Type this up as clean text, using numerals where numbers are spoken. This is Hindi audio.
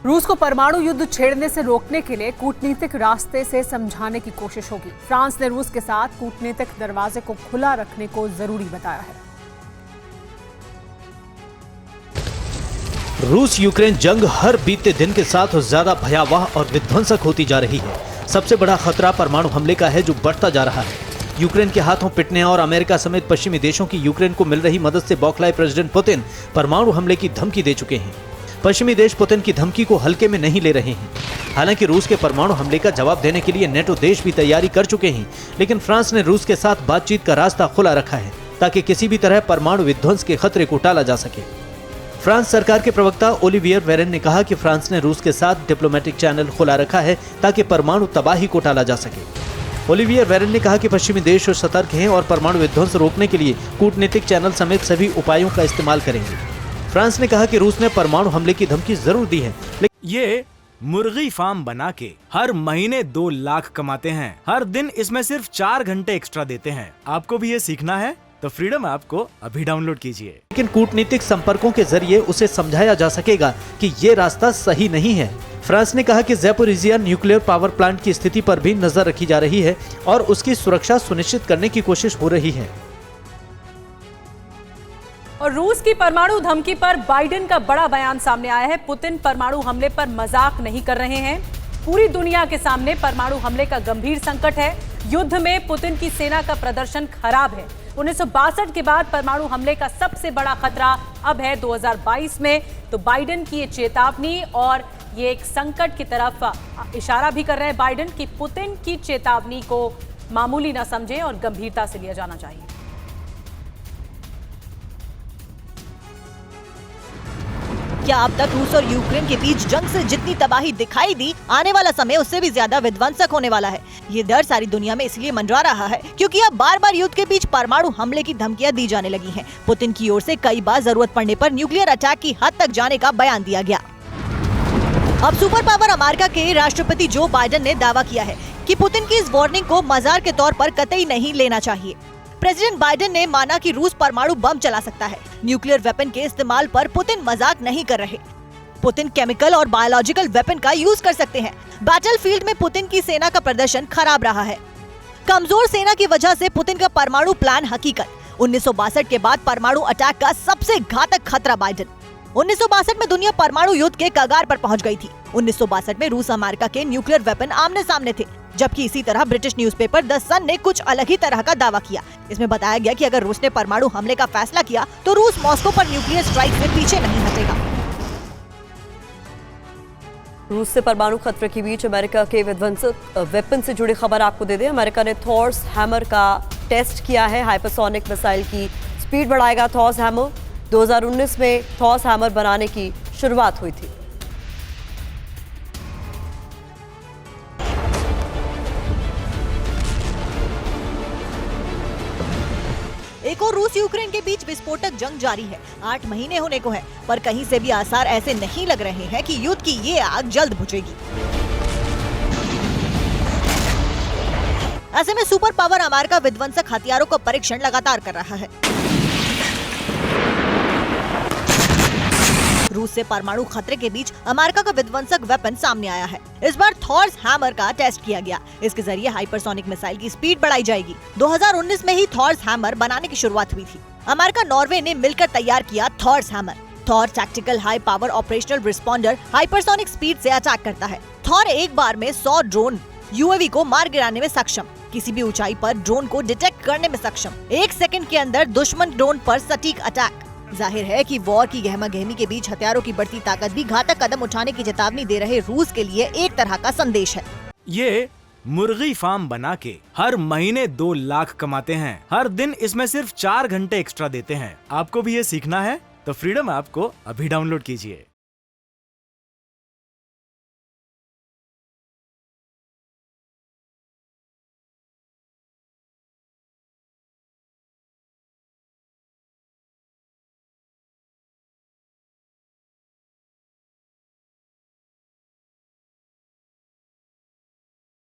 रूस को परमाणु युद्ध छेड़ने से रोकने के लिए कूटनीतिक रास्ते से समझाने की कोशिश होगी। फ्रांस ने रूस के साथ कूटनीतिक दरवाजे को खुला रखने को जरूरी बताया है। रूस यूक्रेन जंग हर बीते दिन के साथ ज्यादा भयावह और विध्वंसक होती जा रही है। सबसे बड़ा खतरा परमाणु हमले का है, जो बढ़ता जा रहा है। यूक्रेन के हाथों पिटने और अमेरिका समेत पश्चिमी देशों की यूक्रेन को मिल रही मदद से बौखलाए प्रेसिडेंट पुतिन परमाणु हमले की धमकी दे चुके हैं। पश्चिमी देश पुतिन की धमकी को हल्के में नहीं ले रहे हैं। हालांकि रूस के परमाणु हमले का जवाब देने के लिए नेटो देश भी तैयारी कर चुके हैं, लेकिन फ्रांस ने रूस के साथ बातचीत का रास्ता खुला रखा है ताकि किसी भी तरह परमाणु विध्वंस के खतरे को टाला जा सके। फ्रांस सरकार के प्रवक्ता ओलिवियर वेरेन ने कहा कि फ्रांस ने रूस के साथ डिप्लोमेटिक चैनल खुला रखा है ताकि परमाणु तबाही को टाला जा सके। ओलिवियर वेरेन ने कहा कि पश्चिमी देश सतर्क हैं और परमाणु विध्वंस रोकने के लिए कूटनीतिक चैनल समेत सभी उपायों का इस्तेमाल करेंगे। फ्रांस ने कहा कि रूस ने परमाणु हमले की धमकी जरूर दी है, लेकिन ये मुर्गी फार्म बना के हर महीने 2 लाख कमाते हैं। हर दिन इसमें सिर्फ 4 घंटे एक्स्ट्रा देते हैं। आपको भी ये सीखना है तो फ्रीडम ऐप को अभी डाउनलोड कीजिए। लेकिन कूटनीतिक संपर्कों के जरिए उसे समझाया जा सकेगा कि ये रास्ता सही नहीं है। फ्रांस ने कहा कि ज़ैपोरिज़िया न्यूक्लियर पावर प्लांट की स्थिति पर भी नजर रखी जा रही है और उसकी सुरक्षा सुनिश्चित करने की कोशिश हो रही है। और रूस की परमाणु धमकी पर बाइडेन का बड़ा बयान सामने आया है। पुतिन परमाणु हमले पर मजाक नहीं कर रहे हैं। पूरी दुनिया के सामने परमाणु हमले का गंभीर संकट है। युद्ध में पुतिन की सेना का प्रदर्शन खराब है। 1962 के बाद परमाणु हमले का सबसे बड़ा खतरा अब है 2022 में। तो बाइडेन की ये चेतावनी और ये एक संकट की तरफ इशारा भी कर रहे हैं बाइडेन कि पुतिन की चेतावनी को मामूली ना समझें और गंभीरता से लिया जाना चाहिए। क्या अब तक रूस और यूक्रेन के बीच जंग से जितनी तबाही दिखाई दी, आने वाला समय उससे भी ज्यादा विध्वंसक होने वाला है। ये डर सारी दुनिया में इसलिए मंडरा रहा है क्योंकि अब बार बार युद्ध के बीच परमाणु हमले की धमकियां दी जाने लगी हैं। पुतिन की ओर से कई बार जरूरत पड़ने पर न्यूक्लियर अटैक की हद तक जाने का बयान दिया गया। अब सुपर पावर अमेरिका के राष्ट्रपति जो बाइडेन ने दावा किया है कि पुतिन की इस वार्निंग को मजाक के तौर पर कतई नहीं लेना चाहिए। प्रेसिडेंट बाइडेन ने माना कि रूस परमाणु बम चला सकता है। न्यूक्लियर वेपन के इस्तेमाल पर पुतिन मजाक नहीं कर रहे। पुतिन केमिकल और बायोलॉजिकल वेपन का यूज कर सकते हैं। बैटलफील्ड में पुतिन की सेना का प्रदर्शन खराब रहा है। कमजोर सेना की वजह से पुतिन का परमाणु प्लान हकीकत। 1962 के बाद परमाणु अटैक का सबसे घातक खतरा बाइडेन। 1962 में दुनिया परमाणु युद्ध के कगार पर पहुंच गई थी। 1962 में रूस अमेरिका के न्यूक्लियर वेपन आमने सामने थे, जबकि इसी तरह ब्रिटिश न्यूज़पेपर द सन ने कुछ अलग ही तरह का दावा किया। इसमें बताया गया कि अगर रूस ने परमाणु हमले का फैसला किया तो रूस मॉस्को पर न्यूक्लियर स्ट्राइक से पीछे नहीं हटेगा। रूस से परमाणु खतरे के बीच अमेरिका के विध्वंसक वेपन से जुड़ी खबर आपको दे दें। अमेरिका ने थॉर्स हैमर का टेस्ट किया है। हाइपरसोनिक मिसाइल की स्पीड बढ़ाएगा थॉर्स हैमर। 2019 में थॉर्स हैमर बनाने की शुरुआत हुई थी। एक और रूस यूक्रेन के बीच विस्फोटक जंग जारी है। 8 महीने होने को है, पर कहीं से भी आसार ऐसे नहीं लग रहे हैं कि युद्ध की ये आग जल्द बुझेगी। ऐसे में सुपर पावर अमेरिका विध्वंसक हथियारों का परीक्षण लगातार कर रहा है। रूस से परमाणु खतरे के बीच अमेरिका का विध्वंसक वेपन सामने आया है। इस बार थॉर्स हैमर का टेस्ट किया गया। इसके जरिए हाइपरसोनिक मिसाइल की स्पीड बढ़ाई जाएगी। 2019 में ही थॉर्स हैमर बनाने की शुरुआत हुई थी। अमेरिका नॉर्वे ने मिलकर तैयार किया थॉर्स hammer. Thor tactical high power operational responder hypersonic speed से अटैक करता है। थॉर एक बार में 100 ड्रोन यूएवी को मार गिराने में सक्षम, किसी भी ऊंचाई पर ड्रोन को डिटेक्ट करने में सक्षम, 1 सेकंड के अंदर दुश्मन ड्रोन पर सटीक अटैक। जाहिर है कि वॉर की गहमा-गहमी के बीच हथियारों की बढ़ती ताकत भी घातक कदम उठाने की चेतावनी दे रहे रूस के लिए एक तरह का संदेश है। ये मुर्गी फार्म बना के हर महीने 2 लाख कमाते हैं। हर दिन इसमें सिर्फ 4 घंटे एक्स्ट्रा देते हैं। आपको भी ये सीखना है तो फ्रीडम ऐप को अभी डाउनलोड कीजिए।